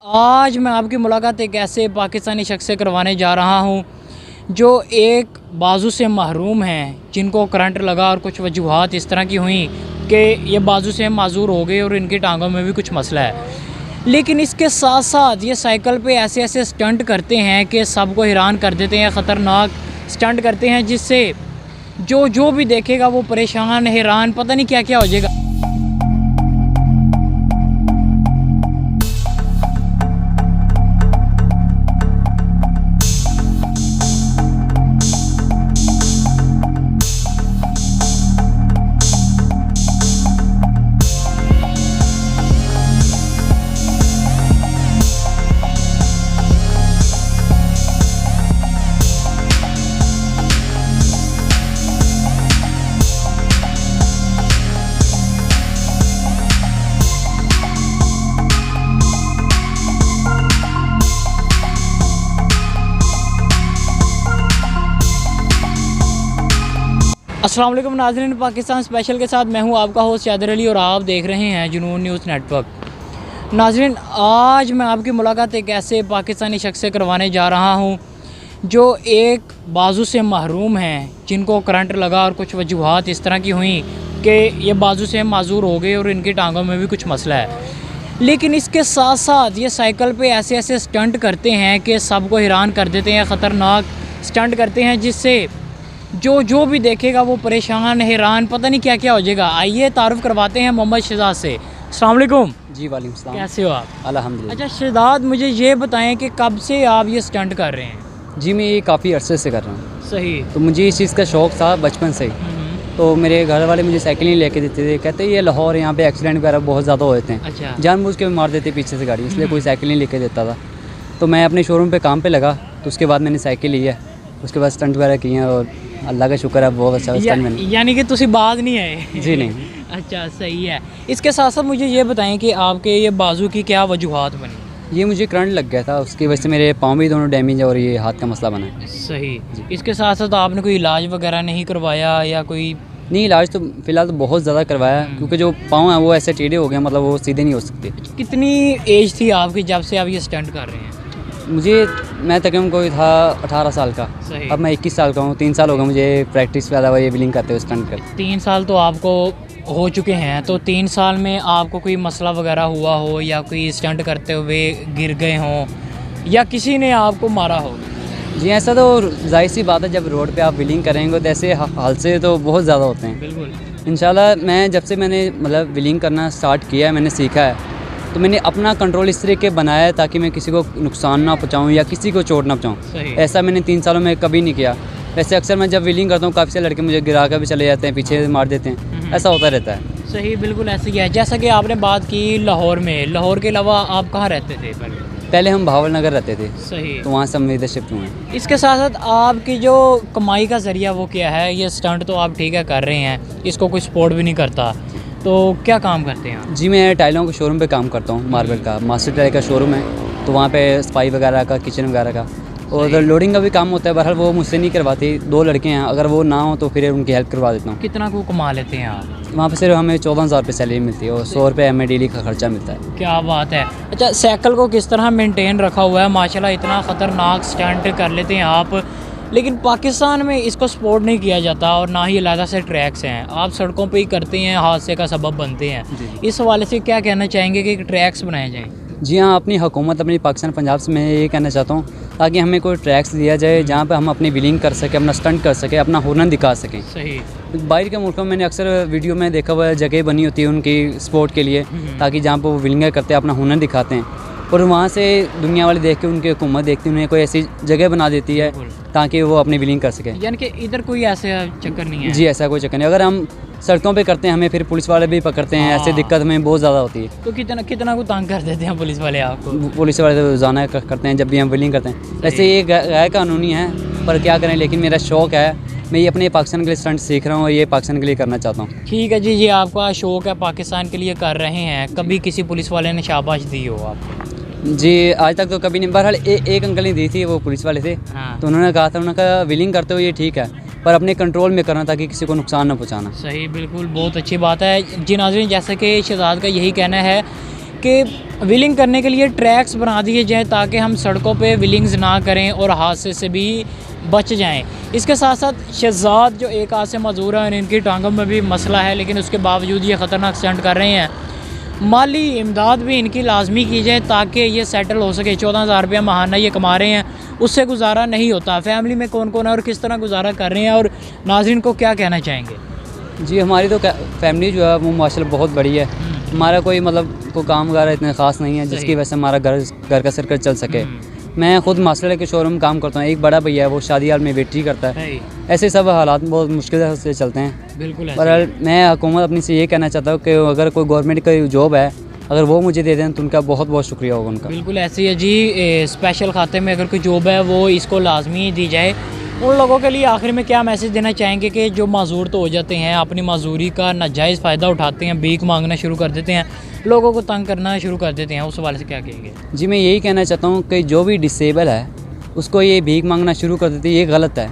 आज मैं आपकी मुलाकात एक ऐसे पाकिस्तानी शख्स से करवाने जा रहा हूं जो एक बाजू से महरूम हैं, जिनको करंट लगा और कुछ वजूहात इस तरह की हुई कि ये बाजू से माजूर हो गए और इनकी टांगों में भी कुछ मसला है। लेकिन इसके साथ साथ ये साइकिल पे ऐसे ऐसे स्टंट करते हैं कि सबको हैरान कर देते हैं। ख़तरनाक स्टंट करते हैं जिससे जो भी देखेगा वो परेशान, हैरान, पता नहीं क्या क्या हो जाएगा। अस्सलाम वालेकुम नाज़रीन, पाकिस्तान स्पेशल के साथ मैं हूं आपका होस्ट शादर अली और आप देख रहे हैं जुनून न्यूज़ नेटवर्क। नाज़रीन, आज मैं आपकी मुलाकात एक ऐसे पाकिस्तानी शख्स से करवाने जा रहा हूं जो एक बाजू से महरूम हैं, जिनको करंट लगा और कुछ वजूहात इस तरह की हुई कि ये बाजू से माजूर हो गए और इनकी टांगों में भी कुछ मसला है। लेकिन इसके साथ साथ ये साइकिल पे ऐसे ऐसे स्टंट करते हैं कि सबको हैरान कर देते हैं। ख़तरनाक स्टंट करते हैं जिससे जो भी देखेगा वो परेशान, हैरान, पता नहीं क्या क्या हो जाएगा। आइए तारुफ करवाते हैं मोहम्मद शहजाद से। अस्सलाम वालेकुम। जी वालेकुम सलाम। कैसे हो आप? अल्हम्दुलिल्लाह। अच्छा शहजाद, मुझे ये बताएं कि कब से आप ये स्टंट कर रहे हैं? जी मैं ये काफ़ी अरसे से कर रहा हूँ। सही। तो मुझे इस चीज़ का शौक़ था बचपन से ही। तो मेरे घर वाले मुझे साइकिल नहीं लेके देते थे, कहते ये लाहौर यहाँ पे एक्सीडेंट वगैरह बहुत ज़्यादा होते हैं। अच्छा। जानबूझ के मार देते पीछे से गाड़ी, इसलिए कोई साइकिल नहीं लेके देता था। तो मैं अपने शोरूम पे काम पे लगा, तो उसके बाद मैंने साइकिल ली है, उसके बाद स्टंट वगैरह किए हैं और अल्लाह का शुक्र है बहुत अच्छा स्टंट मैंने। यानी कि तुसी बाद नहीं आए? जी नहीं। अच्छा, सही है। इसके साथ साथ मुझे ये बताएं कि आपके ये बाजू की क्या वजूहात बनी? ये मुझे करंट लग गया था, उसकी वजह से मेरे पाँव भी दोनों डैमेज है और ये हाथ का मसला बना है। सही। इसके साथ साथ आपने कोई इलाज वगैरह नहीं करवाया या कोई? नहीं, इलाज तो फ़िलहाल तो बहुत ज़्यादा करवाया है, क्योंकि जो पाँव हैं वो ऐसे टेढ़े हो गए, मतलब वो सीधे नहीं हो सकते। कितनी एज थी आपकी जब से आप ये स्टंट कर रहे हैं? मैं तकरीबन कोई था 18 साल का। सही। अब मैं 21 साल का हूँ। 3 साल हो गए मुझे प्रैक्टिस वाला ये व्हीलिंग करते हुए, स्टंट कर। 3 साल तो आपको हो चुके हैं, तो 3 साल में आपको कोई मसला वगैरह हुआ हो या कोई स्टंट करते हुए गिर गए हों या किसी ने आपको मारा हो? जी ऐसा तो जाहिर सी बात है, जब रोड पे आप व्हीलिंग करेंगे तो ऐसे हादसे तो बहुत ज़्यादा होते हैं। बिल्कुल। इंशाल्लाह मैं जब से मैंने मतलब व्हीलिंग करना स्टार्ट किया है, मैंने सीखा है, तो मैंने अपना कंट्रोल इस तरीके बनाया है ताकि मैं किसी को नुकसान ना पहुँचाऊँ या किसी को चोट ना पहुँचाऊँ। ऐसा मैंने 3 सालों में कभी नहीं किया। वैसे अक्सर मैं जब व्हीलिंग करता हूँ काफ़ी से लड़के मुझे गिरा कर भी चले जाते हैं, पीछे मार देते हैं, ऐसा होता रहता है। सही, बिल्कुल ऐसे ही है। जैसा कि आपने बात की लाहौर में, लाहौर के अलावा आप कहाँ रहते थे पहले हम भावल नगर रहते थे। सही। तो वहाँ से हम इधर शिफ्ट हुए हैं। इसके साथ साथ आपकी जो कमाई का ज़रिया वो क्या है? ये स्टंट तो आप ठीक है कर रहे हैं, इसको कोई सपोर्ट भी नहीं करता, तो क्या काम करते हैं आप? जी मैं टाइलों के शोरूम पे काम करता हूँ, मार्बल का मास्टर टाइल का शोरूम है, तो वहाँ पे सफाई वगैरह का, किचन वगैरह का और लोडिंग का भी काम होता है। बहरहाल वो मुझसे नहीं करवाती, 2 लड़के हैं, अगर वो ना हो तो फिर उनकी हेल्प करवा देता हूँ। कितना को कमा लेते हैं आप? वहाँ पे सिर्फ हमें 14,000 रुपये सैलरी मिलती है और 100 रुपये हमें डेली का खर्चा मिलता है। क्या बात है। अच्छा, साइकिल को किस तरह मेंटेन रखा हुआ है? माशाल्लाह इतना ख़तरनाक स्टंट कर लेते हैं आप, लेकिन पाकिस्तान में इसको सपोर्ट नहीं किया जाता और ना ही अलग से ट्रैक्स हैं। आप सड़कों पे ही करते हैं, हादसे का सबब बनते हैं। इस हवाले से क्या कहना चाहेंगे कि ट्रैक्स बनाए जाएँ? जी हाँ, अपनी हुकूमत, अपनी पाकिस्तान पंजाब से मैं ये कहना चाहता हूँ ताकि हमें कोई ट्रैक्स दिया जाए जहाँ पे हम अपनी व्हीलिंग कर सकें, अपना स्टंट कर सकें, अपना हुनर दिखा सकें। सही। बाहर के मुल्कों में मैंने अक्सर वीडियो में देखा हुआ है, जगह बनी होती है उनकी स्पोर्ट के लिए, ताकि जहाँ पर वो व्हीलिंग करते हैं, अपना हुनर दिखाते हैं, और वहाँ से दुनिया वाले देख के, उनकी हुकूमत देखती है, उन्हें कोई ऐसी जगह बना देती है ताकि वो अपनी व्हीलिंग कर सकें। यानी कि इधर कोई ऐसा चक्कर नहीं है? जी ऐसा कोई चक्कर नहीं। अगर हम सड़कों पे करते हैं हमें फिर पुलिस वाले भी पकड़ते हैं, ऐसे दिक्कत हमें बहुत ज़्यादा होती है। तो कितना को तंग कर देते हैं पुलिस वाले आपको? पुलिस वाले तो रोज़ाना करते हैं जब भी हम व्हीलिंग करते हैं। वैसे ये गैर कानूनी है, पर क्या करें, लेकिन मेरा शौक़ है, मैं ये अपने पाकिस्तान के लिए स्टंट सीख रहा हूँ और ये पाकिस्तान के लिए करना चाहता हूँ। ठीक है जी, ये आपका शौक़ है, पाकिस्तान के लिए कर रहे हैं। कभी किसी पुलिस वाले ने शाबाश दी हो आपको? जी आज तक तो कभी नहीं। बहरहाल एक अंकल ने दी थी, वो पुलिस वाले थे। हाँ। तो उन्होंने कहा था, उन्होंने कहा व्हीलिंग करते हो ये ठीक है, पर अपने कंट्रोल में करना ताकि किसी को नुकसान ना पहुँचाना। सही, बिल्कुल, बहुत अच्छी बात है। जी नाज़रीन, जैसा कि शहजाद का यही कहना है कि व्हीलिंग करने के लिए ट्रैक्स बना दिए जाएँ ताकि हम सड़कों पे व्हीलिंग्स ना करें और हादसे से भी बच जाएं। इसके साथ साथ शहजाद जो एक हाथ से मजदूर हैं और इनकी टांगों में भी मसला है, लेकिन उसके बावजूद ये ख़तरनाक स्टंट कर रहे हैं। माली इमदाद भी इनकी लाजमी की जाए ताकि ये सेटल हो सके। 14,000 रुपया महाना ये कमा रहे हैं, उससे गुजारा नहीं होता। फैमिली में कौन कौन है और किस तरह गुजारा कर रहे हैं, और नाज़रीन को क्या कहना चाहेंगे? जी, हमारी तो फैमिली जो है वो माशाल्लाह बहुत बड़ी है। हमारा कोई मतलब कोई काम वगैरह इतने ख़ास नहीं है जिसकी वजह से हमारा घर का सर्कल चल सके। मैं खुद मास्टर के शोरूम में काम करता हूँ। एक बड़ा भैया है वो शादी हाल में वेटरी करता है। ऐसे सब हालात बहुत मुश्किल से चलते हैं। बिल्कुल। पर मैं हुकूमत अपनी से ये कहना चाहता हूँ कि अगर कोई गवर्नमेंट का जॉब है, अगर वो मुझे दे दें तो उनका बहुत बहुत शुक्रिया होगा उनका। बिल्कुल ऐसे ही है जी। स्पेशल खाते में अगर कोई जॉब है वो इसको लाजमी दी जाए। उन लोगों के लिए आखिर में क्या मैसेज देना चाहेंगे कि जो माजूर तो हो जाते हैं, अपनी माजूरी का नाजायज़ फ़ायदा उठाते हैं, भीख मांगना शुरू कर देते हैं, लोगों को तंग करना शुरू कर देते हैं, उस हवाले से क्या कहेंगे? जी, मैं यही कहना चाहता हूँ कि जो भी डिसेबल है उसको ये भीख मांगना शुरू कर देते हैं, ये गलत है।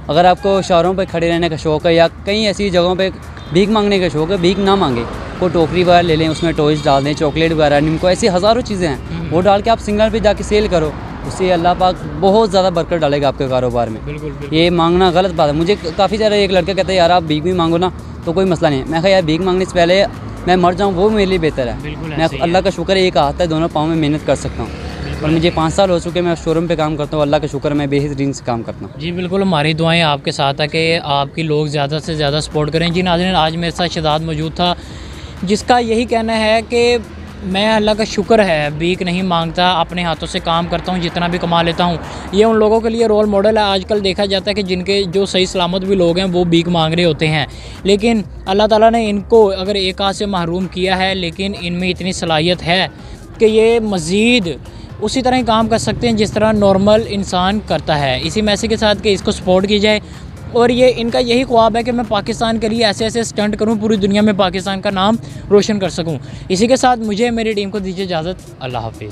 अगर आपको शहरों पर खड़े रहने का शौक़ है या कई ऐसी जगहों पर भीख मांगने का शौक़ है, भीख ना मांगे। कोई टोकरी वगैरह ले लें, उसमें टॉयज़ डाल दें, चॉकलेट वगैरह, निम्को, ऐसी हज़ारों चीज़ें हैं, वो डाल के आप सिग्नल पे जाके सेल करो। उससे अल्लाह पाक बहुत ज़्यादा बरकत डालेगा आपके कारोबार में। बिल्कुल। ये मांगना गलत बात है। मुझे काफ़ी ज़्यादा एक लड़का कहता है यार आप भीख भी मांगो ना तो कोई मसला नहीं है। मैं कहा यार भीख मांगने से पहले मैं मर जाऊँ वो मेरे लिए बेहतर है। मैं अल्लाह का शुक्र है एक हाथ है, दोनों पाँव में मेहनत कर सकता हूँ। और मुझे 5 साल हो चुके मैं शोरूम पे काम करता हूँ। अल्लाह का शुक्र मैं बेहतरीन से काम करता हूँ। जी बिल्कुल, हमारी दुआएं आपके साथ है कि आपकी लोग ज़्यादा से ज़्यादा सपोर्ट करें। जी नाज़रीन, आज मेरे साथ शहजाद मौजूद था जिसका यही कहना है कि मैं अल्लाह का शुक्र है भीख नहीं मांगता, अपने हाथों से काम करता हूँ, जितना भी कमा लेता हूँ। ये उन लोगों के लिए रोल मॉडल है। आजकल देखा जाता है कि जिनके जो सही सलामत भी लोग हैं वो भीख मांग रहे होते हैं, लेकिन अल्लाह ताला ने इनको अगर एक हाथ से महरूम किया है, लेकिन इनमें इतनी सलाहियत है कि ये मज़ीद उसी तरह ही काम कर सकते हैं जिस तरह नॉर्मल इंसान करता है। इसी मैसेज के साथ कि इसको सपोर्ट की जाए, और ये इनका यही ख्वाब है कि मैं पाकिस्तान के लिए ऐसे ऐसे स्टंट करूं, पूरी दुनिया में पाकिस्तान का नाम रोशन कर सकूं। इसी के साथ मुझे मेरी टीम को दीजिए इजाज़त। अल्लाह हाफिज़।